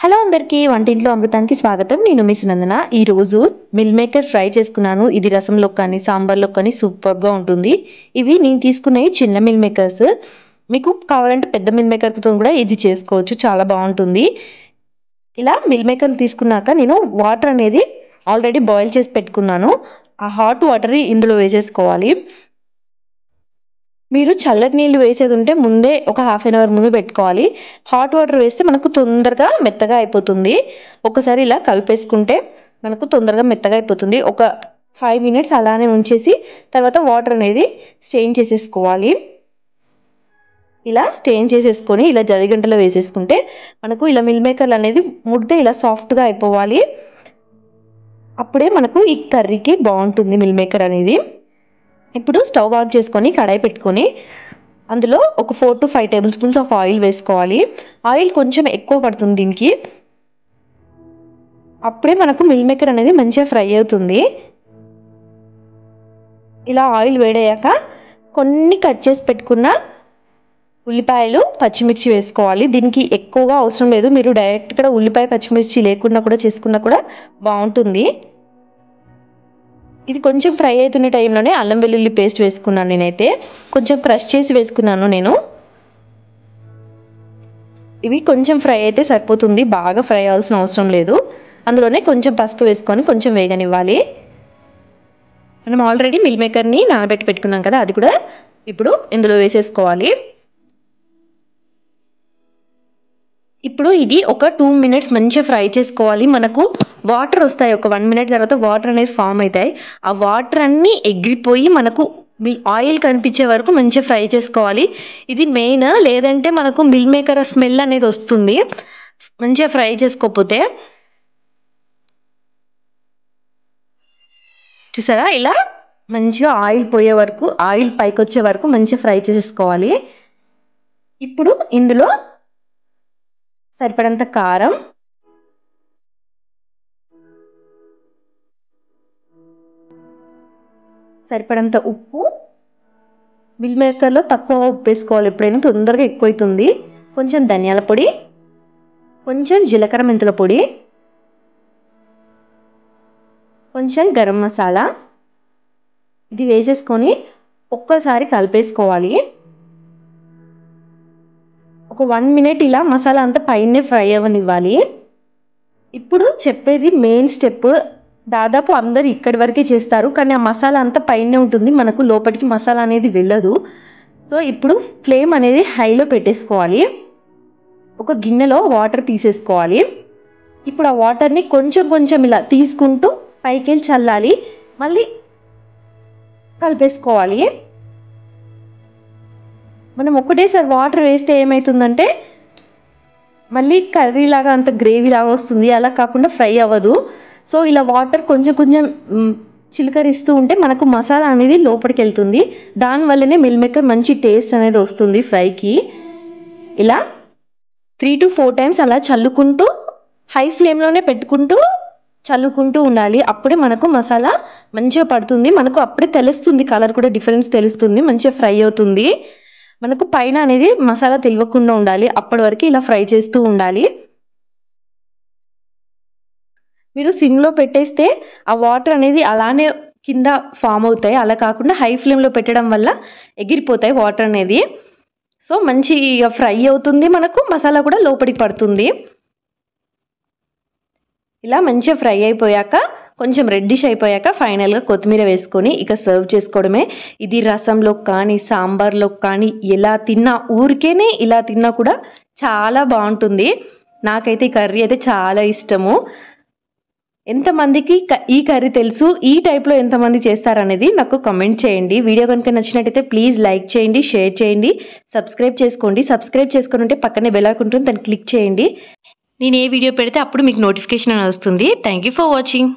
Hello అందరికీ వంటింట్లో అమృతానికి స్వాగతం. నేను మీ సునందన. ఈరోజు మిల్ మేకర్ ఫ్రై చేసుకున్నాను. ఇది రసంలో కానీ సాంబార్లో కానీ సూపర్గా ఉంటుంది. ఇవి నేను తీసుకున్నవి చిన్న మిల్ మేకర్స్. మీకు కావాలంటే పెద్ద మిల్ మేకర్తో కూడా ఇది చేసుకోవచ్చు, చాలా బాగుంటుంది. ఇలా మిల్ మేకర్లు తీసుకున్నాక నేను వాటర్ అనేది ఆల్రెడీ బాయిల్ చేసి పెట్టుకున్నాను. ఆ హాట్ వాటర్ ఇందులో వేసేసుకోవాలి. మీరు చల్లటి నీళ్ళు వేసేది ఉంటే ముందే ఒక హాఫ్ అన్ అవర్ ముందు పెట్టుకోవాలి. హాట్ వాటర్ వేస్తే మనకు తొందరగా మెత్తగా అయిపోతుంది. ఒకసారి ఇలా కలిపేసుకుంటే మనకు తొందరగా మెత్తగా అయిపోతుంది. ఒక 5 మినిట్స్ అలానే ఉంచేసి తర్వాత వాటర్ అనేది స్ట్రెయిన్ చేసేసుకోవాలి. ఇలా స్ట్రెయిన్ చేసేసుకొని ఇలా జల్లిగంటలో వేసేసుకుంటే మనకు ఇలా మిల్ మేకర్లు అనేది ముద్ద ఇలా సాఫ్ట్గా అయిపోవాలి. అప్పుడే మనకు ఈ కర్రీకి బాగుంటుంది మిల్ మేకర్ అనేది. ఇప్పుడు స్టవ్ ఆన్ చేసుకొని కడాయి పెట్టుకొని అందులో ఒక 4 to 5 table spoons of oil వేసుకోవాలి. ఆయిల్ కొంచెం ఎక్కువ పడుతుంది దీనికి. అప్పుడే మనకు మిల్ మేకర్ అనేది మంచిగా ఫ్రై అవుతుంది. ఇలా ఆయిల్ వేడయ్యాక కొన్ని కట్ చేసి పెట్టుకున్న ఉల్లిపాయలు పచ్చిమిర్చి వేసుకోవాలి. దీనికి ఎక్కువగా అవసరం లేదు, మీరు డైరెక్ట్గా ఉల్లిపాయ పచ్చిమిర్చి లేకుండా కూడా చేసుకున్నా కూడా బాగుంటుంది. ఇది కొంచెం ఫ్రై అవుతున్న టైంలోనే అల్లం వెల్లుల్లి పేస్ట్ వేసుకున్నాను. నేనైతే కొంచెం క్రష్ చేసి వేసుకున్నాను నేను. ఇవి కొంచెం ఫ్రై అయితే సరిపోతుంది, బాగా ఫ్రై అవ్వాల్సిన అవసరం లేదు. అందులోనే కొంచెం పసుపు వేసుకొని కొంచెం వేగనివ్వాలి. మనం ఆల్రెడీ మిల్ మేకర్ని నానబెట్టి పెట్టుకున్నాం కదా, అది కూడా ఇప్పుడు ఇందులో వేసేసుకోవాలి. ఇప్పుడు ఇది ఒక 2 మినిట్స్ మంచిగా ఫ్రై చేసుకోవాలి. మనకు వాటర్ వస్తాయి, ఒక 1 మినిట్ తర్వాత వాటర్ అనేది ఫామ్ అవుతాయి. ఆ వాటర్ అన్నీ ఎగిరిపోయి మనకు ఆయిల్ కనిపించే వరకు మంచిగా ఫ్రై చేసుకోవాలి. ఇది మెయిన్, లేదంటే మనకు మిల్ మేకర్ స్మెల్ అనేది వస్తుంది మంచిగా ఫ్రై చేసుకోకపోతే. చూసారా, ఇలా మంచిగా ఆయిల్ పోయే వరకు, ఆయిల్ పైకి వచ్చే వరకు మంచిగా ఫ్రై చేసేసుకోవాలి. ఇప్పుడు ఇందులో సరిపడంత కారం, సరిపడంత ఉప్పు. మిల్ మేకర్లో తక్కువ ఉప్పు వేసుకోవాలి ఎప్పుడైనా, తొందరగా ఎక్కువ అవుతుంది. కొంచెం ధనియాల పొడి, కొంచెం జీలకర్ర మెంతుల పొడి, కొంచెం గరం మసాలా. ఇది వేసేసుకొని ఒక్కసారి కలిపేసుకోవాలి. ఒక 1 మినిట్ ఇలా మసాలా అంతా పైనే ఫ్రై అవ్వనివ్వాలి. ఇప్పుడు చెప్పేది మెయిన్ స్టెప్. దాదాపు అందరు ఇక్కడి వరకే చేస్తారు, కానీ ఆ మసాలా అంతా పైనే ఉంటుంది, మనకు లోపలికి మసాలా అనేది వెళ్ళదు. సో ఇప్పుడు ఫ్లేమ్ అనేది హైలో పెట్టేసుకోవాలి. ఒక గిన్నెలో వాటర్ తీసేసుకోవాలి. ఇప్పుడు ఆ వాటర్ని కొంచెం కొంచెం ఇలా తీసుకుంటూ పైకి వెళ్ళి చల్లాలి, మళ్ళీ కలిపేసుకోవాలి. మనం ఒకటేసారి వాటర్ వేస్తే ఏమవుతుందంటే మళ్ళీ కర్రీ లాగా అంత గ్రేవీ లాగా వస్తుంది, అలా కాకుండా ఫ్రై అవ్వదు. సో ఇలా వాటర్ కొంచెం కొంచెం చిలకరిస్తూ ఉంటే మనకు మసాలా అనేది లోపలికి వెళ్తుంది. దానివల్లనే మిల్ మేకర్ మంచి టేస్ట్ అనేది వస్తుంది ఫ్రైకి. ఇలా 3 to 4 టైమ్స్ అలా చల్లుకుంటూ హై ఫ్లేమ్లోనే పెట్టుకుంటూ చల్లుకుంటూ ఉండాలి. అప్పుడే మనకు మసాలా మంచిగా పడుతుంది. మనకు అప్పుడే తెలుస్తుంది, కలర్ కూడా డిఫరెన్స్ తెలుస్తుంది, మంచిగా ఫ్రై అవుతుంది. మనకు పైన అనేది మసాలా తెలియకుండా ఉండాలి, అప్పటి వరకు ఇలా ఫ్రై చేస్తూ ఉండాలి. మీరు సిమ్లో పెట్టేస్తే ఆ వాటర్ అనేది అలానే కింద ఫామ్ అవుతాయి, అలా కాకుండా హై ఫ్లేమ్లో పెట్టడం వల్ల ఎగిరిపోతాయి వాటర్ అనేది. సో మంచి ఫ్రై అవుతుంది, మనకు మసాలా కూడా లోపలికి పడుతుంది. ఇలా మంచిగా ఫ్రై అయిపోయాక, కొంచెం రెడ్డిష్ అయిపోయాక ఫైనల్గా కొత్తిమీర వేసుకొని ఇక సర్వ్ చేసుకోవడమే. ఇది రసంలో కానీ సాంబార్లో కానీ ఎలా తిన్నా, ఊరికేనే ఇలా తిన్నా కూడా చాలా బాగుంటుంది. నాకైతే ఈ కర్రీ అయితే చాలా ఇష్టము. ఎంతమందికి ఈ కర్రీ తెలుసు, ఈ టైప్లో ఎంతమంది చేస్తారనేది నాకు కామెంట్ చేయండి. వీడియో కనుక నచ్చినట్టయితే ప్లీజ్ లైక్ చేయండి, షేర్ చేయండి, సబ్స్క్రైబ్ చేసుకోండి. సబ్స్క్రైబ్ చేసుకుని ఉంటే పక్కనే బెల్ ఐకాన్ ఉంటుంది, దాన్ని క్లిక్ చేయండి. నేను ఏ వీడియో పెడితే అప్పుడు మీకు నోటిఫికేషన్ వస్తుంది. Thank you for watching.